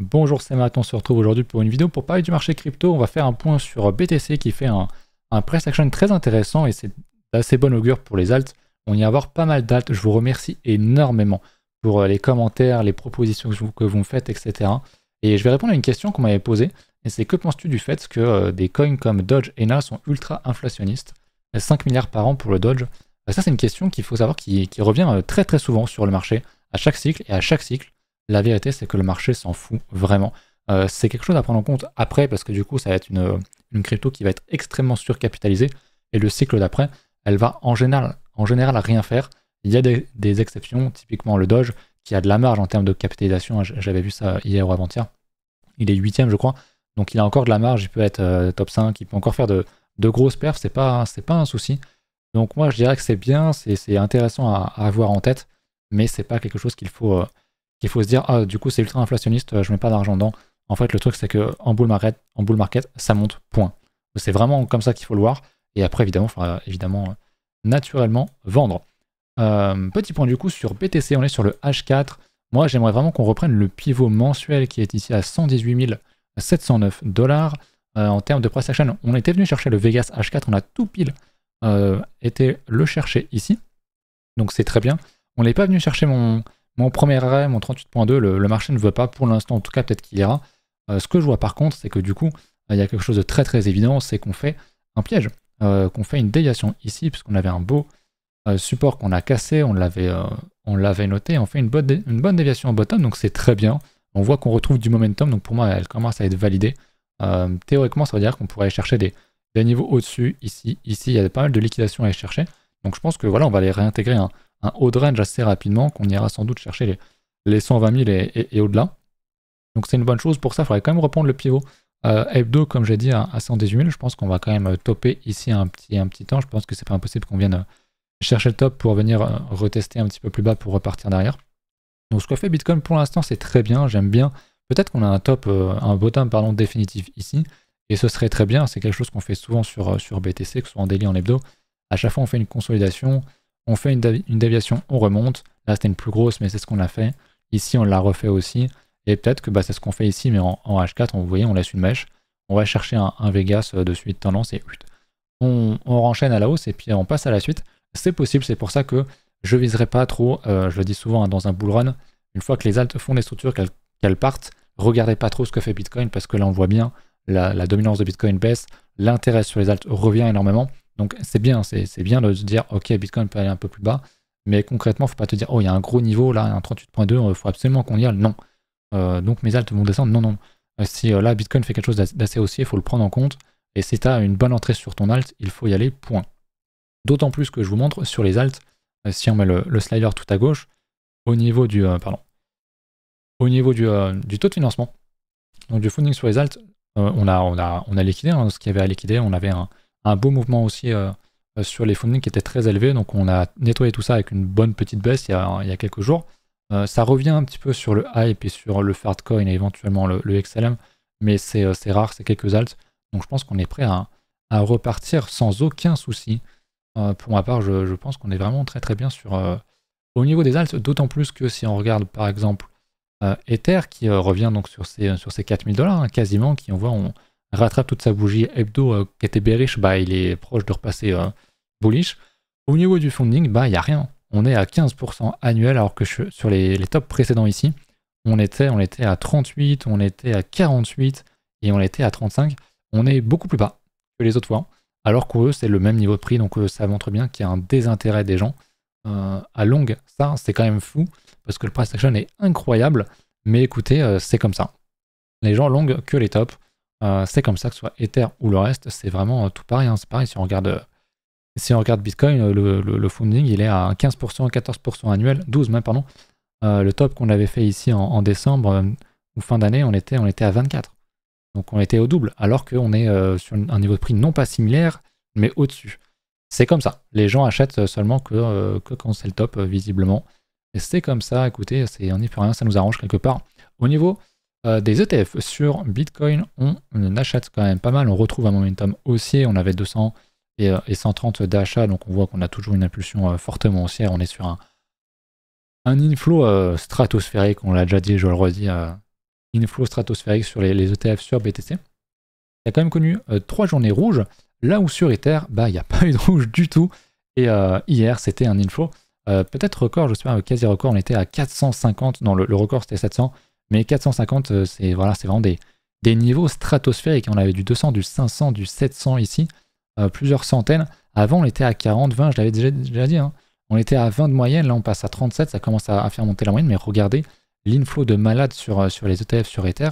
Bonjour, c'est Matt, on se retrouve aujourd'hui pour une vidéo pour parler du marché crypto. On va faire un point sur BTC qui fait un price action très intéressant et c'est d'assez bon augure pour les alts. On y va avoir pas mal d'alts. Je vous remercie énormément pour les commentaires, les propositions que vous me faites, etc. Et je vais répondre à une question qu'on m'avait posée. Et c'est que penses-tu du fait que des coins comme Doge et NA sont ultra inflationnistes? 5 milliards par an pour le Doge. Ça, c'est une question qu'il faut savoir qui revient très très souvent sur le marché à chaque cycle. Et à chaque cycle, la vérité, c'est que le marché s'en fout vraiment. C'est quelque chose à prendre en compte après, parce que du coup, ça va être une crypto qui va être extrêmement surcapitalisée. Et le cycle d'après, elle va en général rien faire. Il y a des exceptions, typiquement le Doge, qui a de la marge en termes de capitalisation. J'avais vu ça hier ou avant-hier. Il est 8ème, je crois. Donc il a encore de la marge, il peut être top 5, il peut encore faire de grosses perfs, c'est pas un souci. Donc moi, je dirais que c'est bien, c'est intéressant à avoir en tête, mais c'est pas quelque chose qu'il faut se dire, ah, du coup, c'est ultra inflationniste, je mets pas d'argent dedans. En fait, le truc, c'est que en bull market, ça monte, point. C'est vraiment comme ça qu'il faut le voir. Et après, évidemment, il faudra naturellement vendre. Petit point du coup sur BTC, on est sur le H4. Moi, j'aimerais vraiment qu'on reprenne le pivot mensuel qui est ici à 118 709 $. En termes de price action, on était venu chercher le Vegas H4, on a tout pile été le chercher ici. Donc c'est très bien. On n'est pas venu chercher mon premier arrêt, mon 38.2, le marché ne veut pas pour l'instant, en tout cas peut-être qu'il ira. Ce que je vois par contre, c'est que du coup, il y a quelque chose de très très évident, c'est qu'on fait un piège, qu'on fait une déviation ici, puisqu'on avait un beau support qu'on a cassé, on l'avait noté, on fait une bonne déviation en bottom, donc c'est très bien. On voit qu'on retrouve du momentum, donc pour moi, elle commence à être validée. Théoriquement, ça veut dire qu'on pourrait aller chercher des niveaux au-dessus, ici, il y a pas mal de liquidations à aller chercher. Donc je pense que voilà, on va aller réintégrer un haut de range assez rapidement, qu'on ira sans doute chercher les 120 000 et au-delà. Donc c'est une bonne chose. Pour ça, il faudrait quand même reprendre le pivot hebdo, comme j'ai dit, à 118 000. Je pense qu'on va quand même topper ici un petit temps. Je pense que c'est pas impossible qu'on vienne chercher le top pour venir retester un petit peu plus bas pour repartir derrière. Donc ce que fait Bitcoin pour l'instant, c'est très bien. J'aime bien. Peut-être qu'on a un bottom définitif ici. Et ce serait très bien. C'est quelque chose qu'on fait souvent sur BTC, que ce soit en daily, en hebdo. À chaque fois, on fait une consolidation. On fait une déviation, on remonte. Là, c'était une plus grosse, mais c'est ce qu'on a fait. Ici, on l'a refait aussi. Et peut-être que c'est ce qu'on fait ici, mais en H4, vous voyez, on laisse une mèche. On va chercher un Vegas de suite tendance et on renchaîne à la hausse et puis on passe à la suite. C'est possible, c'est pour ça que je ne viserai pas trop. Je le dis souvent dans un bull run. Une fois que les alts font des structures, qu'elles partent, regardez pas trop ce que fait Bitcoin parce que là, on voit bien la dominance de Bitcoin baisse. L'intérêt sur les alts revient énormément. Donc c'est bien de se dire ok, Bitcoin peut aller un peu plus bas, mais concrètement, faut pas te dire oh, il y a un gros niveau là, un 38.2, il faut absolument qu'on y aille. Non. Donc mes alts vont descendre. Non. Si là Bitcoin fait quelque chose d'assez haussier, il faut le prendre en compte. Et si tu as une bonne entrée sur ton alt, il faut y aller, point. D'autant plus que je vous montre sur les alts, si on met le slider tout à gauche, au niveau du taux de financement, donc du funding sur les alts, on a liquidé ce qu'il y avait à liquider. On avait un beau mouvement aussi sur les fundings qui étaient très élevés, donc on a nettoyé tout ça avec une bonne petite baisse il y a quelques jours. Ça revient un petit peu sur le hype et sur le Fartcoin et éventuellement le XLM, mais c'est rare, c'est quelques alts, donc je pense qu'on est prêt à repartir sans aucun souci. Pour ma part, je pense qu'on est vraiment très très bien au niveau des alts, d'autant plus que si on regarde par exemple Ether qui revient donc sur ces 4000 $, quasiment, qui on rattrape toute sa bougie hebdo qui était bearish, il est proche de repasser bullish. Au niveau du funding, il n'y a rien. On est à 15% annuel, alors que sur les tops précédents ici, on était à 38, on était à 48 et on était à 35. On est beaucoup plus bas que les autres fois, alors qu'eux, c'est le même niveau de prix, donc ça montre bien qu'il y a un désintérêt des gens. À longue, ça, c'est quand même fou, parce que le price action est incroyable, mais écoutez, c'est comme ça. Les gens longues que les tops. C'est comme ça, que ce soit Ether ou le reste, c'est vraiment tout pareil. C'est pareil, si on regarde Bitcoin, le funding, il est à 15%, 14% annuel, 12 même, pardon. Le top qu'on avait fait ici en décembre ou fin d'année, on était à 24. Donc on était au double, alors qu'on est sur un niveau de prix non pas similaire, mais au-dessus. C'est comme ça. Les gens achètent seulement que quand c'est le top, visiblement. Et c'est comme ça, écoutez, on n'y peut rien, ça nous arrange quelque part. Au niveau des ETF sur Bitcoin, on achète quand même pas mal. On retrouve un momentum haussier. On avait 200 et 130 d'achat, donc on voit qu'on a toujours une impulsion fortement haussière. On est sur un inflow stratosphérique, on l'a déjà dit, je le redis. inflow stratosphérique sur les ETF sur BTC. Il a quand même connu 3 journées rouges, là où sur Ether, bah, il n'y a pas eu de rouge du tout. Et hier, c'était un inflow. Peut-être record, je sais pas, quasi record, on était à 450. Non, le record c'était 700. Mais 450, c'est vraiment des niveaux stratosphériques. On avait du 200, du 500, du 700 ici, plusieurs centaines. Avant, on était à 40, 20, je l'avais déjà dit. Hein. On était à 20 de moyenne, là on passe à 37, ça commence à faire monter la moyenne. Mais regardez, l'inflow de malade sur les ETF sur Ether,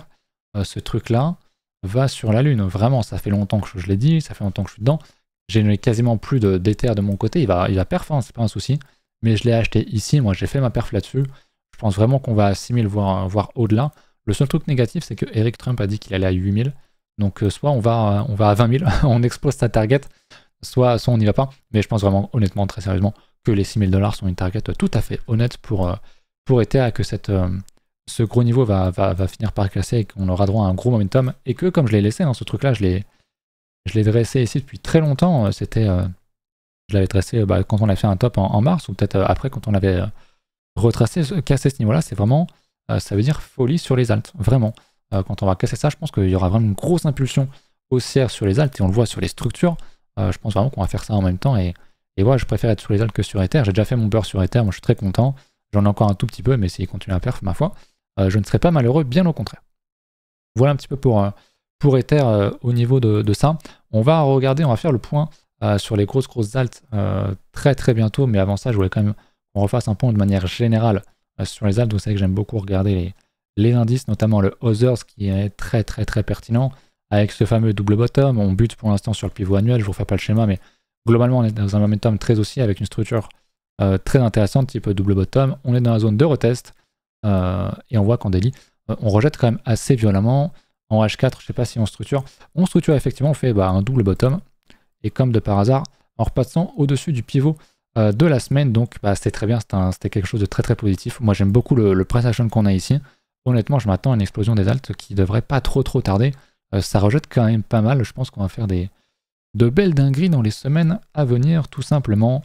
ce truc-là va sur la lune. Vraiment, ça fait longtemps que je l'ai dit, ça fait longtemps que je suis dedans. J'ai quasiment plus d'Ether de mon côté, il va perf, hein, c'est pas un souci. Mais je l'ai acheté ici, moi j'ai fait ma perf là-dessus. Je pense vraiment qu'on va à 6000, voire au-delà. Le seul truc négatif, c'est que Eric Trump a dit qu'il allait à 8000. Donc soit on va à 20 000, on explose sa target, soit on n'y va pas. Mais je pense vraiment, honnêtement, très sérieusement, que les 6000 $ sont une target tout à fait honnête pour Ether, et que ce gros niveau va finir par casser et qu'on aura droit à un gros momentum. Et que comme je l'ai laissé, hein, ce truc-là, je l'ai dressé ici depuis très longtemps. Je l'avais dressé quand on a fait un top en mars, ou peut-être après quand on avait retracé, cassé ce niveau-là. C'est vraiment, ça veut dire folie sur les alts, vraiment. Quand on va casser ça, je pense qu'il y aura vraiment une grosse impulsion haussière sur les alts, et on le voit sur les structures. Je pense vraiment qu'on va faire ça en même temps, et ouais, je préfère être sur les alts que sur Ether. J'ai déjà fait mon beurre sur Ether, moi je suis très content. J'en ai encore un tout petit peu, mais s'il continue à perf, ma foi, je ne serai pas malheureux, bien au contraire. Voilà un petit peu pour Ether au niveau de ça. On va regarder, on va faire le point sur les grosses alts très très bientôt, mais avant ça, je voulais quand même qu'on refasse un point de manière générale sur les alts. Vous savez que j'aime beaucoup regarder les indices, notamment le Others, qui est très très très pertinent, avec ce fameux double bottom. On bute pour l'instant sur le pivot annuel, je ne vous refais pas le schéma, mais globalement, on est dans un momentum très haussier, avec une structure très intéressante, type double bottom. On est dans la zone de retest, et on voit qu'en daily, on rejette quand même assez violemment. En H4, je ne sais pas si on structure. On structure effectivement, on fait un double bottom. Et comme de par hasard, en repassant au-dessus du pivot de la semaine, donc c'était très bien, c'était quelque chose de très très positif. Moi j'aime beaucoup le price action qu'on a ici. Honnêtement, je m'attends à une explosion des alts qui devrait pas trop tarder. Ça rejette quand même pas mal. Je pense qu'on va faire de belles dingueries dans les semaines à venir, tout simplement.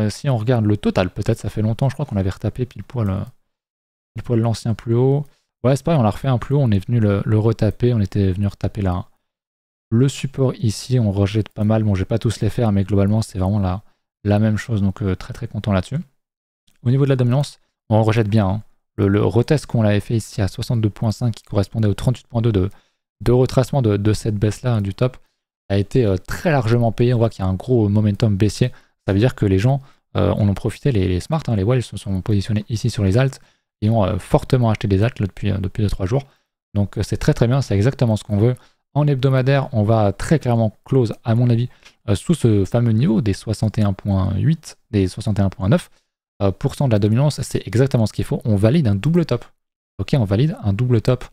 Si on regarde le total, peut-être ça fait longtemps, je crois qu'on avait retapé pile poil l'ancien plus haut. Ouais, c'est pareil, on l'a refait un plus haut, on est venu le retaper, on était venu retaper là. Le support ici, on rejette pas mal. Bon, je vais pas tous les faire, mais globalement, c'est vraiment la même chose. Donc, très très content là-dessus. Au niveau de la dominance, on rejette bien. Hein. Le retest qu'on avait fait ici à 62.5, qui correspondait au 38.2 de retracement de cette baisse-là, hein, du top, a été très largement payé. On voit qu'il y a un gros momentum baissier. Ça veut dire que les gens en ont profité, les smart, hein, les whales se sont positionnés ici sur les alts et ont fortement acheté des alts là, depuis 2-3 jours. Donc, c'est très très bien. C'est exactement ce qu'on veut. En hebdomadaire, on va très clairement close, à mon avis, sous ce fameux niveau des 61.8, des 61.9% de la dominance. C'est exactement ce qu'il faut. On valide un double top. Ok, on valide un double top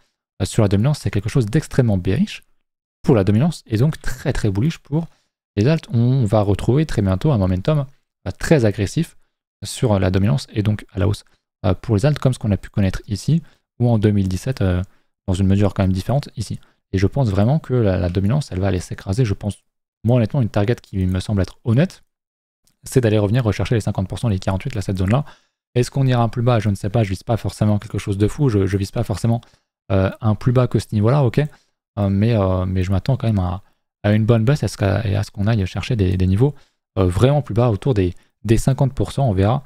sur la dominance. C'est quelque chose d'extrêmement bearish pour la dominance et donc très très bullish pour les alts. On va retrouver très bientôt un momentum très agressif sur la dominance et donc à la hausse pour les alts, comme ce qu'on a pu connaître ici ou en 2017 dans une mesure quand même différente ici. Et je pense vraiment que la dominance, elle va aller s'écraser. Je pense, moi honnêtement, une target qui me semble être honnête, c'est d'aller revenir rechercher les 50%, les 48%, là, cette zone-là. Est-ce qu'on ira un plus bas? Je ne sais pas, je vise pas forcément quelque chose de fou, je vise pas forcément un plus bas que ce niveau-là, ok, mais je m'attends quand même à une bonne baisse et à ce qu'on aille chercher des niveaux vraiment plus bas, autour des 50%. On verra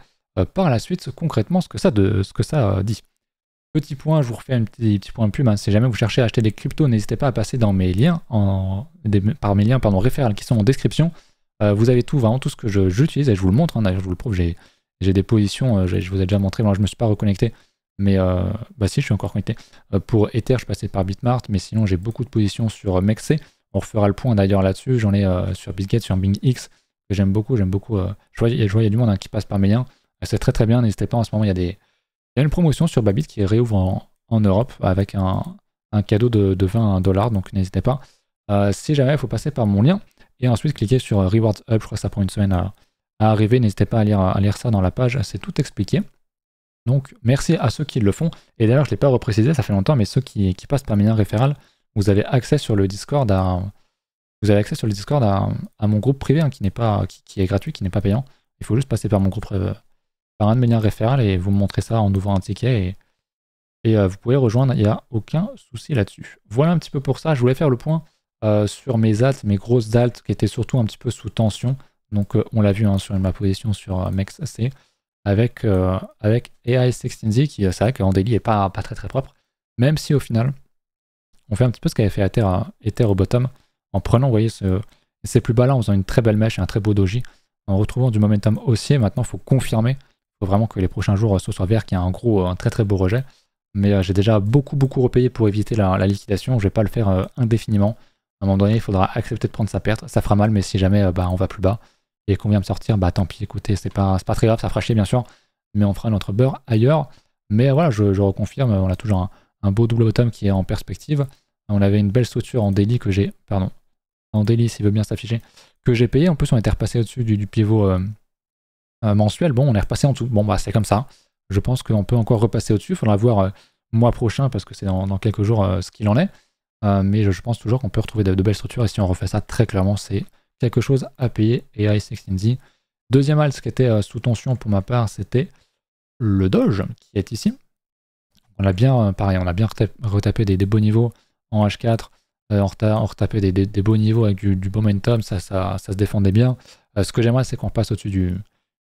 par la suite concrètement ce que ça dit. Petit point, je vous refais un petit point de pub. Hein. Si jamais vous cherchez à acheter des cryptos, n'hésitez pas à passer dans mes liens, par mes liens référents qui sont en description. Vous avez vraiment tout ce que j'utilise et je vous le montre. Hein. D'ailleurs, je vous le prouve, j'ai des positions, je vous ai déjà montré. Moi, je ne me suis pas reconnecté, mais si, je suis encore connecté. Pour Ether, je passais par Bitmart, mais sinon, j'ai beaucoup de positions sur MEXC. On refera le point d'ailleurs là-dessus. J'en ai sur Bitget, sur BingX, que j'aime beaucoup. Je vois, il y a du monde qui passe par mes liens. C'est très très bien. N'hésitez pas, en ce moment, il y a une promotion sur Bybit qui réouvre en Europe avec un cadeau de 20 $, donc n'hésitez pas. Si jamais, il faut passer par mon lien et ensuite cliquer sur Rewards Up. Je crois que ça prend une semaine à arriver. N'hésitez pas à lire ça dans la page, c'est tout expliqué. Donc merci à ceux qui le font. Et d'ailleurs, je ne l'ai pas reprécisé, ça fait longtemps, mais ceux qui passent par mes liens référals, vous avez accès sur le Discord à mon groupe privé, hein, qui est gratuit, qui n'est pas payant. Il faut juste passer par mon groupe par un de mes liens référals et vous me montrez ça en ouvrant un ticket Et vous pouvez rejoindre, il n'y a aucun souci là-dessus. Voilà un petit peu pour ça. Je voulais faire le point sur mes alts, mes grosses alts qui étaient surtout un petit peu sous tension. Donc on l'a vu hein, sur ma position sur MEXC avec AI16Z qui c'est vrai qu'en daily est pas très très propre. Même si au final on fait un petit peu ce qu'avait fait Ether au bottom en prenant, vous voyez, ces plus bas là en faisant une très belle mèche et un très beau doji. En retrouvant du momentum haussier, maintenant il faut confirmer. Il faut vraiment que les prochains jours ce soit vert, qu'il y a un très très beau rejet. Mais j'ai déjà beaucoup repayé pour éviter la liquidation. Je vais pas le faire indéfiniment. À un moment donné, il faudra accepter de prendre sa perte. Ça fera mal, mais si jamais on va plus bas et qu'on vient me sortir, bah tant pis, écoutez, c'est pas très grave, ça fera chier bien sûr, mais on fera notre beurre ailleurs. Mais voilà, je reconfirme, on a toujours un beau double bottom qui est en perspective. On avait une belle structure en daily que j'ai, pardon, en daily s'il veut bien s'afficher, que j'ai payé. En plus, on était repassé au-dessus du pivot mensuel. Bon, on est repassé en dessous. Bon, bah c'est comme ça. Je pense qu'on peut encore repasser au-dessus. Il faudra voir mois prochain parce que c'est dans quelques jours ce qu'il en est. Mais je pense toujours qu'on peut retrouver de belles structures. Et si on refait ça, très clairement, c'est quelque chose à payer. Et AI16Z. Deuxième alt qui était sous tension pour ma part, c'était le Doge qui est ici. On a bien, pareil, on a bien retapé des beaux niveaux en H4. On retapait des beaux niveaux avec du momentum. Ça se défendait bien. Ce que j'aimerais, c'est qu'on passe au-dessus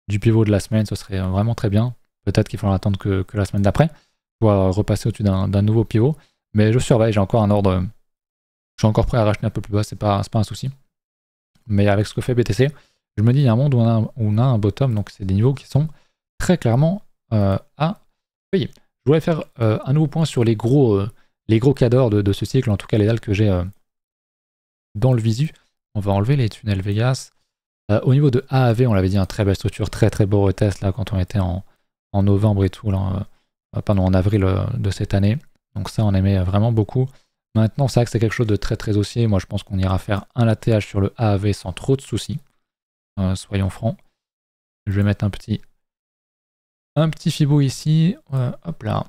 du pivot de la semaine. Ce serait vraiment très bien. Peut-être qu'il faudra attendre que la semaine d'après pour repasser au-dessus d'un nouveau pivot. Mais je surveille, j'ai encore un ordre. Je suis encore prêt à racheter un peu plus bas, c'est pas un souci. Mais avec ce que fait BTC, je me dis, il y a un monde où on a un bottom, donc c'est des niveaux qui sont très clairement à payer. Je voulais faire un nouveau point sur les gros cadors de ce cycle, en tout cas les dalles que j'ai dans le visu. On va enlever les tunnels Vegas. Au niveau de AAV, on l'avait dit, une très belle structure, très très beau retest là quand on était en novembre et tout, là, pardon, en avril de cette année. Donc ça, on aimait vraiment beaucoup. Maintenant, c'est vrai que c'est quelque chose de très très haussier. Moi, je pense qu'on ira faire un latéage sur le AAV sans trop de soucis. Soyons francs. Je vais mettre un petit Fibo ici. Hop là.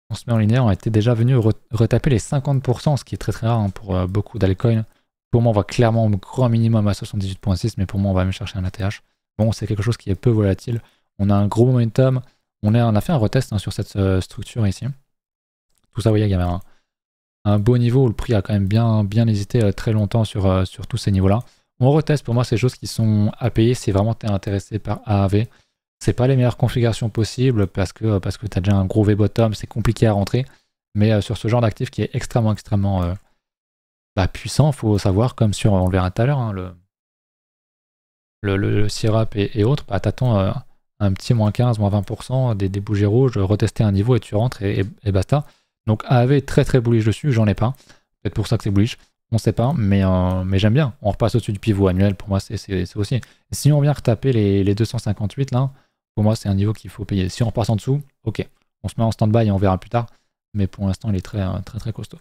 On se met en linéaire. On était déjà venu retaper les 50%, ce qui est très très rare hein, pour beaucoup d'altcoins. Pour moi, on va clairement au grand minimum à 78.6, mais pour moi, on va même chercher un ATH. Bon, c'est quelque chose qui est peu volatile. On a un gros momentum. On a fait un retest hein, sur cette structure ici. Tout ça, vous voyez, il y avait un beau niveau où le prix a quand même bien hésité très longtemps sur tous ces niveaux-là. On reteste, pour moi, ces choses qui sont à payer si vraiment tu es intéressé par AAV. C'est pas les meilleures configurations possibles parce que tu as déjà un gros V-bottom, c'est compliqué à rentrer. Mais sur ce genre d'actif qui est extrêmement puissant, il faut savoir, comme sur, on le verra tout à l'heure, hein, le syrup et autres, t'attends un petit moins 15, moins 20% des bougies rouges, retester un niveau et tu rentres et basta. Donc AAV est très très bullish dessus, j'en ai pas. Peut-être pour ça que c'est bullish, on sait pas, mais j'aime bien. On repasse au-dessus du pivot annuel, pour moi c'est aussi. Et si on vient retaper les 258 là, pour moi c'est un niveau qu'il faut payer. Si on repasse en dessous, ok, on se met en stand-by et on verra plus tard. Mais pour l'instant il est très très costaud.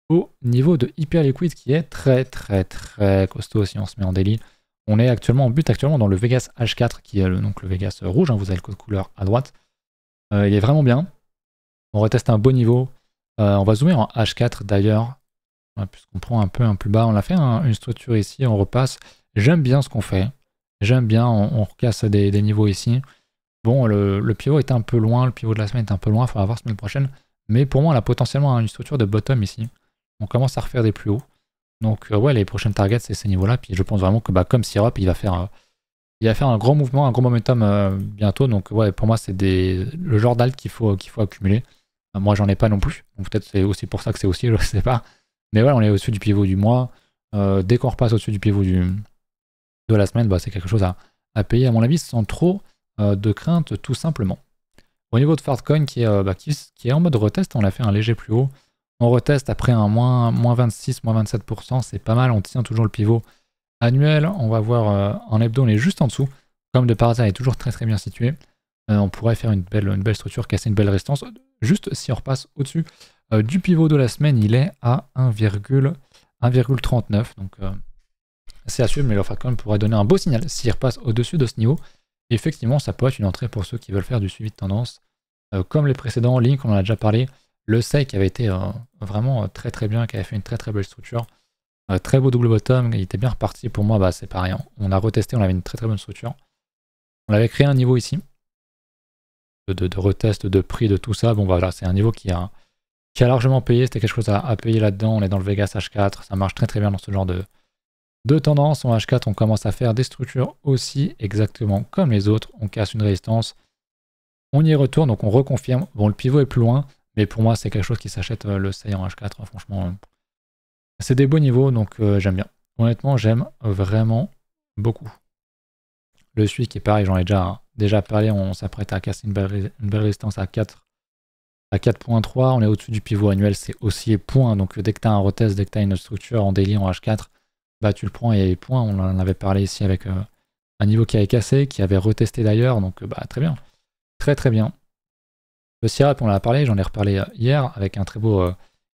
Au niveau de Hyper Liquid qui est très très très costaud si on se met en daily. On est actuellement en but dans le Vegas H4 qui est donc le Vegas rouge, hein, vous avez le code couleur à droite. Il est vraiment bien. On reteste un beau niveau. On va zoomer en H4 d'ailleurs, puisqu'on prend un peu un plus bas. On a fait une structure ici, on repasse. J'aime bien ce qu'on fait. J'aime bien, on recasse des niveaux ici. Bon, le pivot est un peu loin, le pivot de la semaine est un peu loin, il faudra voir semaine prochaine. Mais pour moi, on a potentiellement une structure de bottom ici. On commence à refaire des plus hauts. Donc ouais, les prochaines targets, c'est ces niveaux-là. Puis je pense vraiment que comme Syrup, il va faire un grand mouvement, un gros momentum bientôt. Donc ouais, pour moi, c'est le genre d'alt qu'il faut accumuler. Moi, j'en ai pas non plus. Donc peut-être c'est aussi pour ça que c'est aussi, je sais pas. Mais ouais, on est au-dessus du pivot du mois. Dès qu'on repasse au-dessus du pivot de la semaine, c'est quelque chose à payer, à mon avis, sans trop de crainte, tout simplement. Au niveau de Fartcoin, qui est en mode retest, on a fait un léger plus haut. On reteste après un moins 26, moins 27%, c'est pas mal, on tient toujours le pivot annuel. On va voir en hebdo, on est juste en dessous. Comme de par hasard, il est toujours très très bien situé. On pourrait faire une belle structure, casser une belle résistance. Juste si on repasse au-dessus du pivot de la semaine, il est à 1,39. Donc c'est à suivre, mais le Fartcoin pourrait donner un beau signal s'il repasse au-dessus de ce niveau. Et effectivement, ça peut être une entrée pour ceux qui veulent faire du suivi de tendance. Comme les précédents, Link, on en a déjà parlé. Le SEC qui avait été vraiment très très bien, qui avait fait une très très belle structure. Très beau double bottom, il était bien reparti. Pour moi, c'est pareil. On a retesté, on avait une très très bonne structure. On avait créé un niveau ici. de retest, de prix, de tout ça. Bon voilà, c'est un niveau qui a largement payé, c'était quelque chose à payer là-dedans. On est dans le Vegas H4, ça marche très très bien dans ce genre de tendance. En H4, on commence à faire des structures aussi exactement comme les autres. On casse une résistance, on y retourne, donc on reconfirme. Bon, le pivot est plus loin, mais pour moi, c'est quelque chose qui s'achète le seuil en H4. Franchement, c'est des beaux niveaux, donc j'aime bien. Honnêtement, j'aime vraiment beaucoup. Le SUI qui est pareil, j'en ai déjà parlé, on s'apprête à casser une belle résistance à 4.3, on est au-dessus du pivot annuel, c'est aussi point. Donc dès que tu as un retest, dès que tu as une structure en daily en H4, bah tu le prends et point. On en avait parlé ici avec un niveau qui avait cassé, qui avait retesté d'ailleurs, donc bah très bien. Très très bien. Le Syrap, on en a parlé, j'en ai reparlé hier avec un très beau...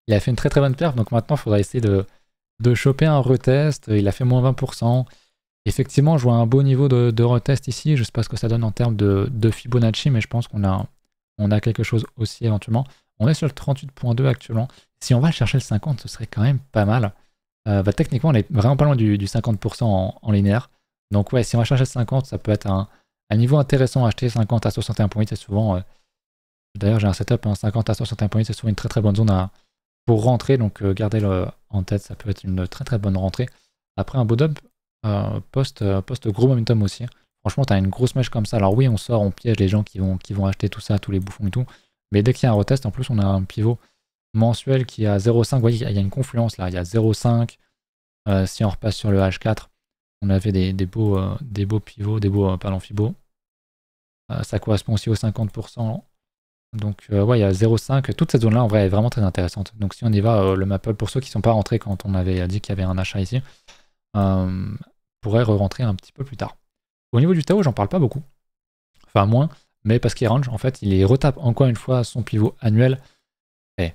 il a fait une très très bonne perf, donc maintenant il faudra essayer de choper un retest. Il a fait moins 20%. Effectivement, je vois un beau niveau de retest ici. Je ne sais pas ce que ça donne en termes de Fibonacci, mais je pense qu'on a quelque chose aussi éventuellement. On est sur le 38.2 actuellement. Si on va chercher le 50, ce serait quand même pas mal. Bah, techniquement, on est vraiment pas loin du 50% en linéaire. Donc ouais, si on va chercher le 50, ça peut être un niveau intéressant à acheter. 50 à 61.8, c'est souvent... D'ailleurs, j'ai un setup, 50 à 61.8, c'est souvent une très très bonne zone pour rentrer. Donc gardez-le en tête, ça peut être une très très bonne rentrée. Après un beau dub, post gros momentum aussi. Franchement, tu as une grosse mèche comme ça. Alors oui, on sort, on piège les gens qui vont acheter tout ça, tous les bouffons et tout. Mais dès qu'il y a un retest, en plus, on a un pivot mensuel qui est à 0,5. Vous voyez, il y a une confluence là, il y a 0,5. Si on repasse sur le H4, on avait des beaux pivots, des beaux Fibos. Ça correspond aussi aux 50%. Donc ouais, il y a 0,5. Toute cette zone-là, en vrai, est vraiment très intéressante. Donc si on y va, le Maple, pour ceux qui ne sont pas rentrés quand on avait dit qu'il y avait un achat ici, pourrait re-rentrer un petit peu plus tard. Au niveau du Tao, j'en parle pas beaucoup. Enfin, moins. Mais parce qu'il range, en fait, il retape encore une fois son pivot annuel. Et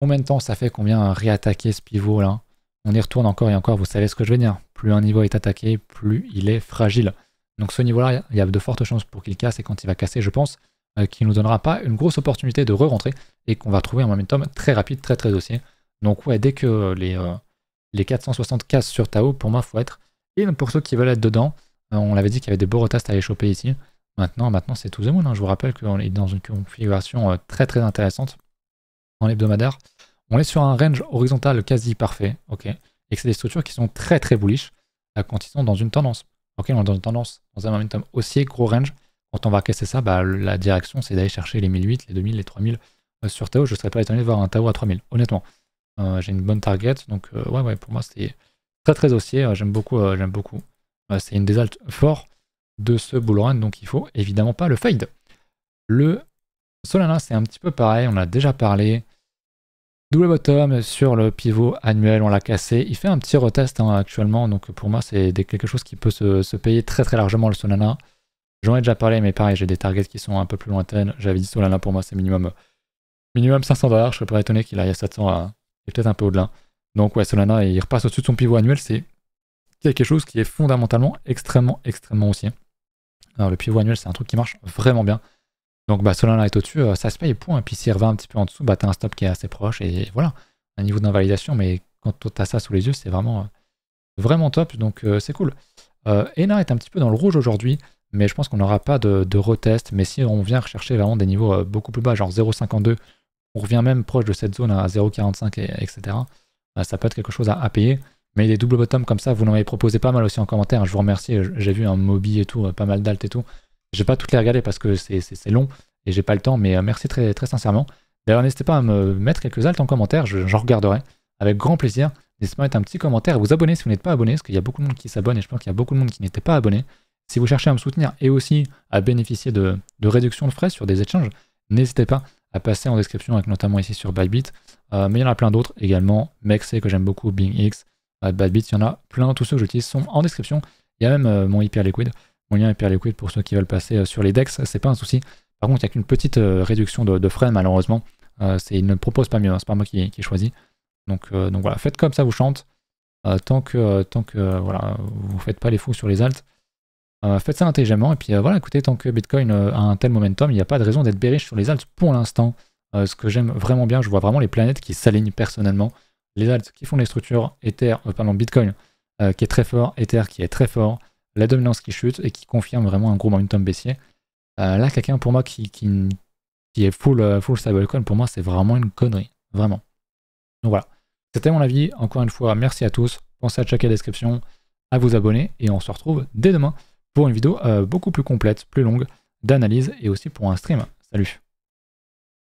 combien de temps ça fait qu'on vient réattaquer ce pivot-là? On y retourne encore et encore, vous savez ce que je veux dire. Plus un niveau est attaqué, plus il est fragile. Donc ce niveau-là, il y a de fortes chances pour qu'il casse. Et quand il va casser, je pense qu'il ne nous donnera pas une grosse opportunité de re-rentrer. Et qu'on va trouver un momentum très rapide, très très haussier. Donc ouais, dès que les 460 cassent sur Tao, pour moi, il faut être. Et pour ceux qui veulent être dedans, on l'avait dit qu'il y avait des beaux retests à aller choper ici. Maintenant c'est tout the moon. Je vous rappelle qu'on est dans une configuration très très intéressante en hebdomadaire. On est sur un range horizontal quasi parfait, ok, et que c'est des structures qui sont très très bullish quand ils sont dans une tendance. Ok, on est dans une tendance, dans un momentum haussier, gros range. Quand on va casser ça, bah, la direction c'est d'aller chercher les 1008, les 2000, les 3000 sur Tao. Je ne serais pas étonné de voir un Tao à 3000, honnêtement. J'ai une bonne target, donc ouais, pour moi c'est très très haussier. J'aime beaucoup. C'est une des alts forts de ce bull run, donc il faut évidemment pas le fade. Le Solana, c'est un petit peu pareil, on a déjà parlé. Double bottom sur le pivot annuel, on l'a cassé. Il fait un petit retest actuellement, donc pour moi c'est quelque chose qui peut se payer très très largement le Solana. J'en ai déjà parlé, mais pareil, j'ai des targets qui sont un peu plus lointaines. J'avais dit Solana pour moi c'est minimum $500. Je serais pas étonné qu'il aille à 700 et peut-être un peu au-delà. Donc ouais, Solana, il repasse au-dessus de son pivot annuel, c'est quelque chose qui est fondamentalement extrêmement haussier. Alors le pivot annuel, c'est un truc qui marche vraiment bien. Donc bah, Solana est au-dessus, ça se paye point. Et puis s'il revient un petit peu en dessous, bah, tu as un stop qui est assez proche. Et voilà, un niveau d'invalidation. Mais quand tu as ça sous les yeux, c'est vraiment top. Donc c'est cool. ENA est un petit peu dans le rouge aujourd'hui. Mais je pense qu'on n'aura pas de retest. Mais si on vient rechercher vraiment des niveaux beaucoup plus bas, genre 0,52, on revient même proche de cette zone à 0,45, etc. Ça peut être quelque chose à payer. Mais des double bottom comme ça, vous m'en avez proposé pas mal aussi en commentaire. Je vous remercie. J'ai vu un Mobi et tout, pas mal d'alt et tout. Je vais pas toutes les regarder parce que c'est long et j'ai pas le temps, mais merci très, très sincèrement. D'ailleurs, n'hésitez pas à me mettre quelques alts en commentaire, j'en regarderai avec grand plaisir. N'hésitez pas à mettre un petit commentaire, à vous abonner si vous n'êtes pas abonné, parce qu'il y a beaucoup de monde qui s'abonne et je pense qu'il y a beaucoup de monde qui n'était pas abonné. Si vous cherchez à me soutenir et aussi à bénéficier de réduction de frais sur des échanges, n'hésitez pas à passer en description, avec notamment ici sur Bybit. Mais il y en a plein d'autres également. Mexc que j'aime beaucoup, BingX, Bybit, il y en a plein. Tous ceux que j'utilise sont en description. Il y a même mon Hyperliquid. Mon lien Hyperliquid pour ceux qui veulent passer sur les DEX, c'est pas un souci. Par contre, il n'y a qu'une petite réduction de frais, malheureusement. Il ne propose pas mieux, c'est pas moi qui choisis. Donc voilà, faites comme ça vous chante. Tant que voilà, vous faites pas les fous sur les alts. Faites ça intelligemment. Et puis voilà, écoutez, tant que Bitcoin a un tel momentum, il n'y a pas de raison d'être bearish sur les alts pour l'instant. Ce que j'aime vraiment bien, je vois vraiment les planètes qui s'alignent personnellement. Les alts qui font des structures, Bitcoin qui est très fort, Ether qui est très fort. La dominance qui chute et qui confirme vraiment un gros momentum baissier. Là, quelqu'un pour moi qui est full stablecoin, pour moi, c'est vraiment une connerie. Vraiment. Donc voilà. C'était mon avis. Encore une fois, merci à tous. Pensez à checker la description, à vous abonner. Et on se retrouve dès demain pour une vidéo beaucoup plus complète, plus longue, d'analyse et aussi pour un stream. Salut!